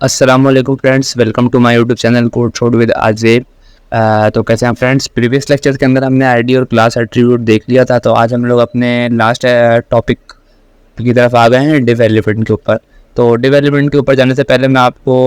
अस्सलाम वालेकुम friends, welcome to my YouTube channel कोड छोड़ विद आजेब। तो कैसे हैं फ्रेंड्स। प्रीवियस लेक्चर के अंदर हमने आईडी और क्लास एट्रीब्यूट देख लिया था। तो आज हम लोग अपने लास्ट टॉपिक की तरफ आ गए हैं, डिव एलिमेंट के ऊपर। तो डिव एलिमेंट के ऊपर जाने से पहले मैं आपको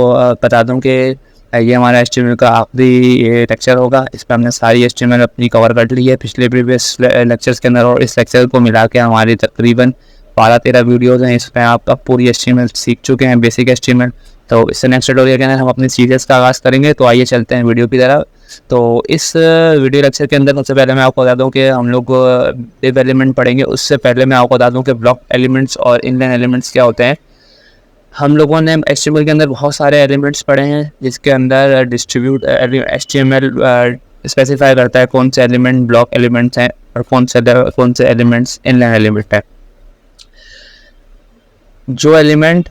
बता दूं कि ये हमारा HTML का आखिरी लेक्चर होगा। इस पर हमने सारी HTML अपनी कवर कर ली है पिछले प्रीवियस लेक्चर्स के अंदर, और इस लेक्चर को मिला के हमारी तकरीबन 12-13 वीडियोज़ हैं। इसमें आप पूरी HTML सीख चुके हैं, बेसिक HTML। तो इससे नेक्स्ट ट्यूटोरियल के अंदर हम अपनी सीरीज का आगाज़ करेंगे। तो आइए चलते हैं वीडियो की तरफ। तो इस वीडियो लेक्चर के अंदर सबसे पहले मैं आपको बता दूं कि हम लोग डिव एलिमेंट पढ़ेंगे। उससे पहले मैं आपको बता दूं कि ब्लॉक एलिमेंट्स और इनलाइन एलिमेंट्स क्या होते हैं। हम लोगों ने HTML के अंदर बहुत सारे एलिमेंट्स पढ़े हैं, जिसके अंदर डिस्ट्रीब्यूट HTML स्पेसिफाई करता है कौन से एलिमेंट ब्लॉक एलिमेंट्स हैं और कौन से एलिमेंट्स इनलाइन एलिमेंट हैं। जो एलिमेंट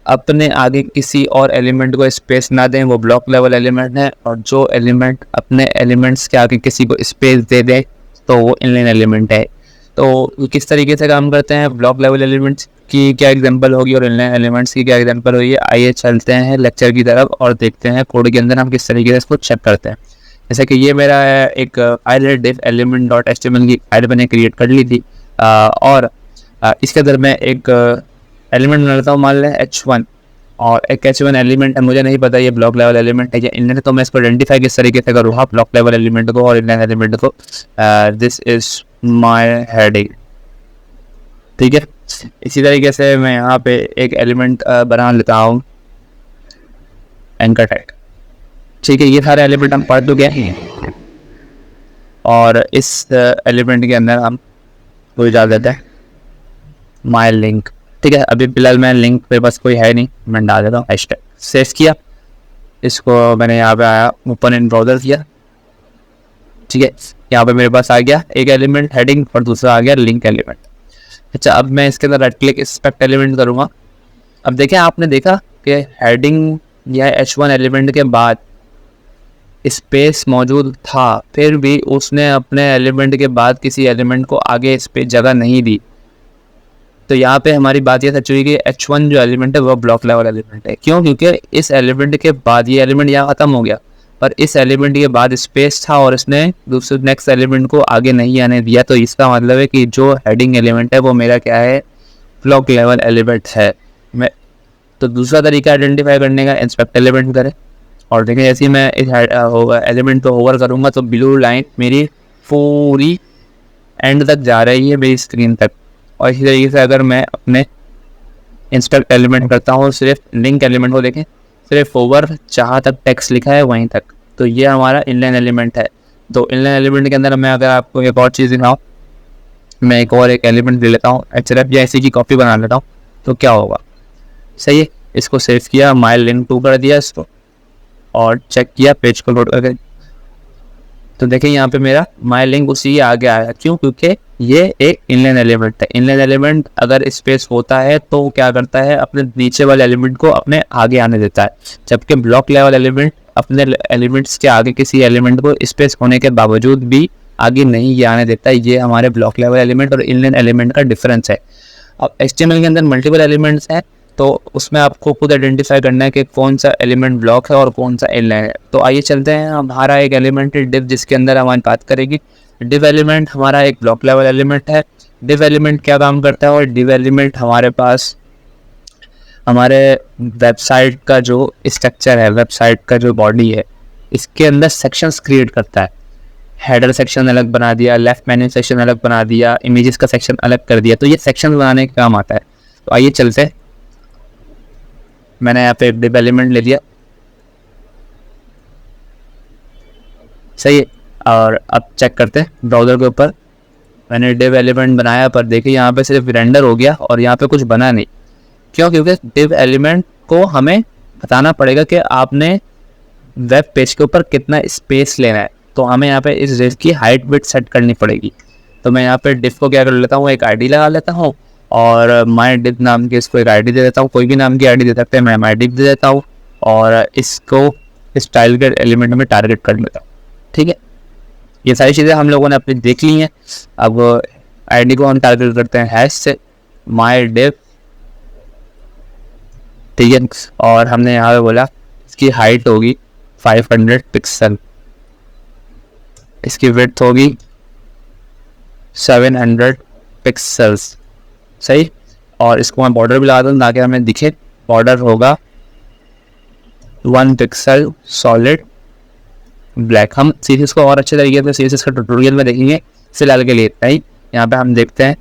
अपने आगे किसी और एलिमेंट को स्पेस ना दें वो ब्लॉक लेवल एलिमेंट है, और जो एलिमेंट अपने एलिमेंट्स के आगे किसी को स्पेस दे दे तो वो इनलाइन एलिमेंट है। तो किस तरीके से काम करते हैं, ब्लॉक लेवल एलिमेंट्स की क्या एग्जांपल होगी और इनलाइन एलिमेंट्स की क्या एग्जांपल होगी। आइए चलते हैं लेक्चर की तरफ और देखते हैं कोड के अंदर हम किस तरीके से इसको चेक करते हैं। जैसे कि ये मेरा एक फाइल है, div element.html की फाइल मैंने क्रिएट कर ली थी, और इसके अंदर मैं एक एलिमेंट बना लेता हूँ, मान लें H1, और एक H1 एलिमेंट है। मुझे नहीं पता ये ब्लॉक लेवल एलिमेंट है या इनलाइन, तो मैं इसको आइडेंटिफाई किस तरीके से करूँगा ब्लॉक लेवल एलिमेंट को और इनलाइन एलिमेंट को। दिस इज माय हेडिंग, ठीक है। इसी तरीके से मैं यहाँ पे एक एलिमेंट बना लेता हूँ, एंकर टैग, ठीक है। ये सारे एलिमेंट हम पढ़ चुके हैं, और इस एलिमेंट के अंदर हम कोई डाल देते हैं माय लिंक, ठीक है। अभी फिलहाल मैं लिंक पे बस कोई है नहीं, मैं डाल देता हूँ हैशटैग। सेव किया, इसको मैंने यहाँ पे आया ओपन इन ब्राउज़र किया, ठीक है। यहाँ पे मेरे पास आ गया एक एलिमेंट हेडिंग और दूसरा आ गया लिंक एलिमेंट। अच्छा, अब मैं इसके अंदर राइट क्लिक इंस्पेक्ट एलिमेंट करूँगा। अब देखें, आपने देखा कि हेडिंग या H1 एलिमेंट के बाद स्पेस मौजूद था, फिर भी उसने अपने एलिमेंट के बाद किसी एलिमेंट को आगे स्पेस जगह नहीं दी। तो यहाँ पे हमारी बात ये सच हुई कि H1 जो एलिमेंट है वो ब्लॉक लेवल एलिमेंट है। क्यों? क्योंकि इस एलिमेंट के बाद ये एलिमेंट यहाँ ख़त्म हो गया, पर इस एलिमेंट के बाद स्पेस था और इसने दूसरे नेक्स्ट एलिमेंट को आगे नहीं आने दिया। तो इसका मतलब है कि जो हेडिंग एलिमेंट है वो मेरा क्या है, ब्लॉक लेवल एलिमेंट है। मैं तो दूसरा तरीका आइडेंटिफाई करने का, इंस्पेक्ट एलिमेंट करें, और देखें जैसे ही मैं इस एलिमेंट को होवर करूँगा तो ब्लू लाइन मेरी पूरी एंड तक जा रही है, मेरी स्क्रीन तक। और इसी तरीके से अगर मैं अपने इंस्पेक्ट एलिमेंट करता हूँ, सिर्फ लिंक एलिमेंट को देखें, सिर्फ ओवर जहाँ तक टेक्स्ट लिखा है वहीं तक, तो ये हमारा इनलाइन एलिमेंट है। तो इनलाइन एलिमेंट के अंदर मैं अगर आपको एक और चीज़ दिखाऊँ, मैं एक एलिमेंट ले लेता हूँ, href या इसी की कॉपी बना लेता हूँ, तो क्या होगा। सही है, इसको सेव किया, माई लिंक टू कर दिया इसको, और चेक किया पेज को लोड करके, तो देखें यहाँ पे मेरा माई लिंक उसी आगे आया। क्यों? क्योंकि ये एक इनलाइन एलिमेंट है। इनलाइन एलिमेंट अगर स्पेस होता है तो क्या करता है, अपने नीचे वाले एलिमेंट को अपने आगे आने देता है, जबकि ब्लॉक लेवल एलिमेंट अपने एलिमेंट्स के आगे किसी एलिमेंट को स्पेस होने के बावजूद भी आगे नहीं आने देता है। ये हमारे ब्लॉक लेवल एलिमेंट और इनलाइन एलिमेंट का डिफरेंस है। अब HTML के अंदर मल्टीपल एलिमेंट्स हैं, तो उसमें आपको खुद आइडेंटिफाई करना है कि कौन सा एलिमेंट ब्लॉक है और कौन सा इनलाइन है। तो आइए चलते हैं, हमारा एक एलिमेंट है डिव, जिसके अंदर हमारी बात करेगी। डिव एलिमेंट हमारा एक ब्लॉक लेवल एलिमेंट है। डिव एलिमेंट क्या काम करता है, और डिव एलिमेंट हमारे पास हमारे वेबसाइट का जो स्ट्रक्चर है, वेबसाइट का जो बॉडी है, इसके अंदर सेक्शंस क्रिएट करता है। हेडर सेक्शन अलग बना दिया, लेफ्ट मेन्यू सेक्शन अलग बना दिया, इमेजेस का सेक्शन अलग कर दिया, तो ये सेक्शन बनाने का काम आता है। तो आइए चलते हैं, मैंने यहाँ पे एक डिव एलिमेंट ले लिया, सही है। और अब चेक करते हैं ब्राउज़र के ऊपर, मैंने डिव एलिमेंट बनाया, पर देखिए यहाँ पे सिर्फ रेंडर हो गया और यहाँ पे कुछ बना नहीं। क्यों? क्योंकि डिव एलिमेंट को हमें बताना पड़ेगा कि आपने वेब पेज के ऊपर कितना स्पेस लेना है, तो हमें यहाँ पे इस डिव की हाइट विड्थ सेट करनी पड़ेगी। तो मैं यहाँ पे डिव को क्या कर लेता हूँ, एक आईडी लगा लेता हूँ, और माई डिव नाम की इसको एक आईडी दे देता हूँ। कोई भी नाम की आईडी दे सकते हैं, मैं माई डिव दे देता हूँ, और इसको स्टाइल के एलिमेंट में टारगेट कर लेता हूँ, ठीक है। ये सारी चीज़ें हम लोगों ने अपनी देख ली हैं। अब आईडी को हम टारगेट करते हैं हैश से, माई डिव ठीक है। और हमने यहाँ पे बोला इसकी हाइट होगी 500 पिक्सल, इसकी विड्थ होगी 700 पिक्सल्स, सही। और इसको मैं बॉर्डर भी लगा दूँ ताकि हमें दिखे, बॉर्डर होगा 1 पिक्सल सॉलिड ब्लैक। हम सीरीज को और अच्छे तरीके से सीरीज का ट्यूटोरियल में देखेंगे, फिलहाल के लिए इतना ही। यहाँ पे हम देखते हैं,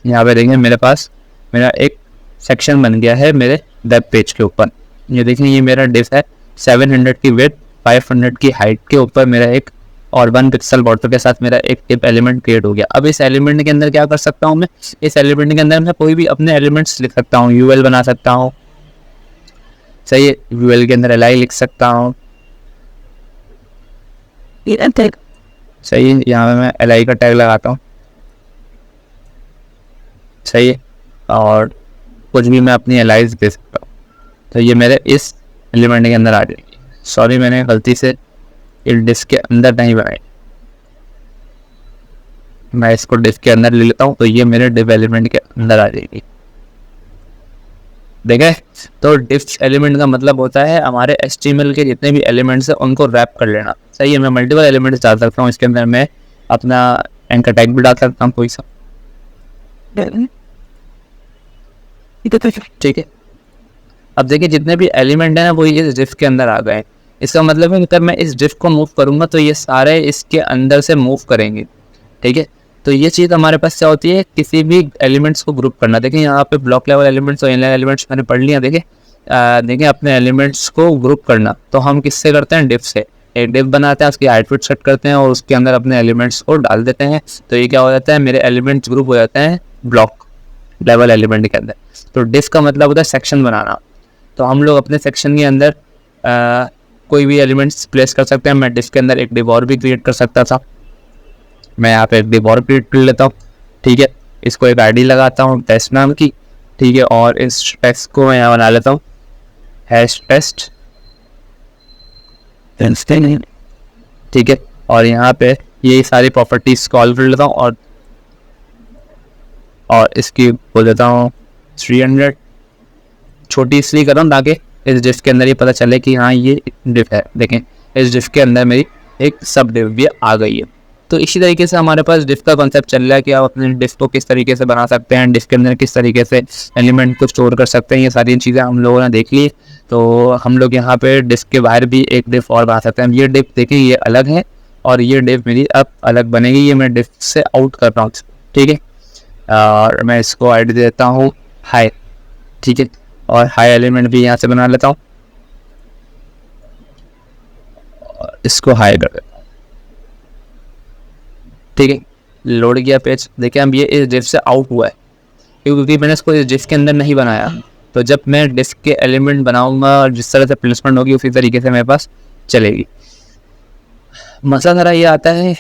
यहाँ पे देखेंगे मेरे पास मेरा एक सेक्शन बन गया है मेरे वेब पेज के ऊपर। ये देखें, ये मेरा डिफ है 700 की विड्थ 500 की हाइट के ऊपर मेरा एक और 1 पिक्सल बॉर्डर के साथ मेरा एक टिप एलिमेंट क्रिएट हो गया। अब इस एलिमेंट के अंदर क्या कर सकता हूँ मैं, इस एलिमेंट के अंदर मैं कोई भी अपने एलिमेंट्स लिख सकता हूँ, यूएल बना सकता हूँ, सही है। यूएल के अंदर एलआई लिख सकता हूँ, सही है। यहाँ पे मैं एलआई का टैग लगाता हूँ, सही है। और कुछ भी मैं अपनी एलाइज दे सकता हूँ, तो ये मेरे इस एलिमेंट के अंदर आ जाएगी। सॉरी, मैंने गलती से इस डिस्क के अंदर नहीं बनाई, मैं इसको डिस्क के अंदर ले लेता हूँ, तो ये मेरे डिव एलिमेंट के अंदर आ जाएगी। देखें, तो डिफ एलिमेंट का मतलब होता है हमारे HTML के जितने भी एलिमेंट्स हैं उनको रैप कर लेना, सही है। मैं मल्टीपल एलिमेंट्स डाल सकता हूँ इसके अंदर, मैं अपना एंकर टैग भी डाल सकता हूँ कोई सा, ठीक है। अब देखिए, जितने भी एलिमेंट है ना वो इस डिफ के अंदर आ गए। इसका मतलब है कि मैं इस डिफ को मूव करूंगा तो ये सारे इसके अंदर से मूव करेंगे, ठीक है। तो ये चीज़ हमारे पास क्या होती है, किसी भी एलिमेंट्स को ग्रुप करना। देखिए यहाँ पे ब्लॉक लेवल एलिमेंट्स और इनलाइन एलिमेंट्स मैंने पढ़ लिया। देखिए अपने एलिमेंट्स को ग्रुप करना तो हम किससे करते हैं, डिफ से। एक डिफ बनाते हैं, उसकी हाइट सेट करते हैं और उसके अंदर अपने एलिमेंट्स को डाल देते हैं, तो ये क्या हो जाता है, मेरे एलिमेंट्स ग्रुप हो जाते हैं ब्लॉक लेवल एलिमेंट के अंदर। तो डिफ का मतलब होता है सेक्शन बनाना। तो हम लोग अपने सेक्शन के अंदर कोई भी एलिमेंट्स प्लेस कर सकते हैं। मैं डिफ के अंदर एक डिव और भी क्रिएट कर सकता था, मैं यहाँ पे एक डिव और क्रिएट कर लेता हूँ, ठीक है। इसको एक आईडी लगाता हूँ टेस्ट नाम की, ठीक है। और इस टेक्स्ट को मैं यहाँ बना लेता हूँ हैश टेस्ट, ठीक है। और यहाँ पे ये सारी प्रॉपर्टीज कॉल कर लेता हूँ और इसकी बोल देता हूँ 300। छोटी इसलिए कर रहा हूँ ताकि इस डिफ के अंदर ये पता चले कि हाँ ये डिफ है। देखें, इस डिफ के अंदर मेरी एक सब डिफ भी आ गई है। तो इसी तरीके से हमारे पास डिफ का कॉन्सेप्ट चल रहा है कि आप अपने डिफ को किस तरीके से बना सकते हैं, डिफ के अंदर किस तरीके से एलिमेंट को स्टोर कर सकते हैं। ये सारी चीज़ें हम लोगों ने देख ली। तो हम लोग यहाँ पे डिफ के बाहर भी एक डिफ और बना सकते हैं। ये डिफ देखिए ये अलग है और ये डिफ मेरी अब अलग बनेगी, ये मैं डिफ से आउट कर रहा हूँ, ठीक है। और मैं इसको आईडी देता हूँ हाई, ठीक है। और हाई एलिमेंट भी यहाँ से बना लेता हूँ, इसको हाई कर देता हूँ, ठीक है। लोड किया पेज, देखिए अब ये इस डिफ से आउट हुआ है क्योंकि मैंने इसको इस डिफ के अंदर नहीं बनाया। तो जब मैं डिफ के एलिमेंट बनाऊंगा और जिस तरह से प्लेसमेंट होगी उसी तरीके से मेरे पास चलेगी। मसला ज़रा ये आता है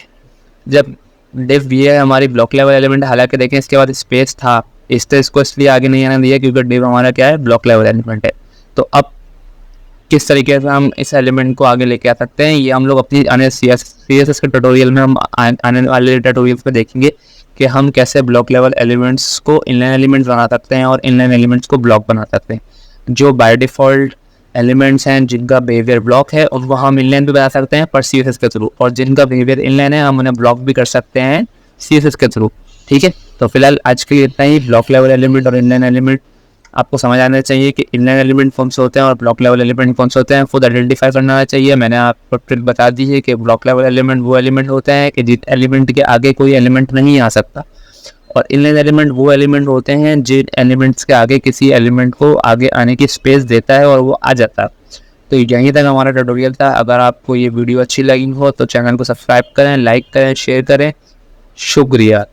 जब डिफ ये है हमारी ब्लॉक लेवल एलिमेंट, हालांकि देखें इसके बाद स्पेस था, इसको इसलिए आगे नहीं आने दिया क्योंकि डिफ हमारा क्या है, ब्लॉक लेवल एलिमेंट है। तो अब किस तरीके से हम इस एलिमेंट को आगे लेके आ सकते हैं, ये हम लोग अपनी आने CSS के ट्यूटोरियल में हम आने वाले ट्यूटोरियल्स में देखेंगे कि हम कैसे ब्लॉक लेवल एलिमेंट्स को इनलाइन एलिमेंट्स बना सकते हैं और इनलाइन एलिमेंट्स को ब्लॉक बना सकते हैं। जो बाय डिफ़ॉल्ट एलिमेंट्स हैं जिनका बिहेवियर ब्लॉक है उनको हम इनलाइन भी बना सकते हैं पर CSS के थ्रू, और जिनका बिहेवियर इनलाइन है हम उन्हें ब्लॉक भी कर सकते हैं CSS के थ्रू, ठीक है। तो फिलहाल आज के लिए इतना ही। ब्लॉक लेवल एलिमेंट और इनलाइन एलिमेंट आपको समझ आना चाहिए कि इनलाइन एलिमेंट कौन से होते हैं और ब्लॉक लेवल एलिमेंट कौन से होते हैं, खुद आइडेंटिफाई करना चाहिए। मैंने आपको ट्रिक बता दी है कि ब्लॉक लेवल एलिमेंट वो एलिमेंट होते हैं कि जिस एलिमेंट के आगे कोई एलिमेंट नहीं आ सकता, और इनलाइन एलिमेंट वो एलिमेंट होते हैं जिन एलिमेंट्स के आगे किसी एलिमेंट को आगे आने की स्पेस देता है और वो आ जाता है। तो यहीं तक हमारा ट्यूटोरियल था। अगर आपको ये वीडियो अच्छी लगी हो तो चैनल को सब्सक्राइब करें, लाइक करें, शेयर करें। शुक्रिया।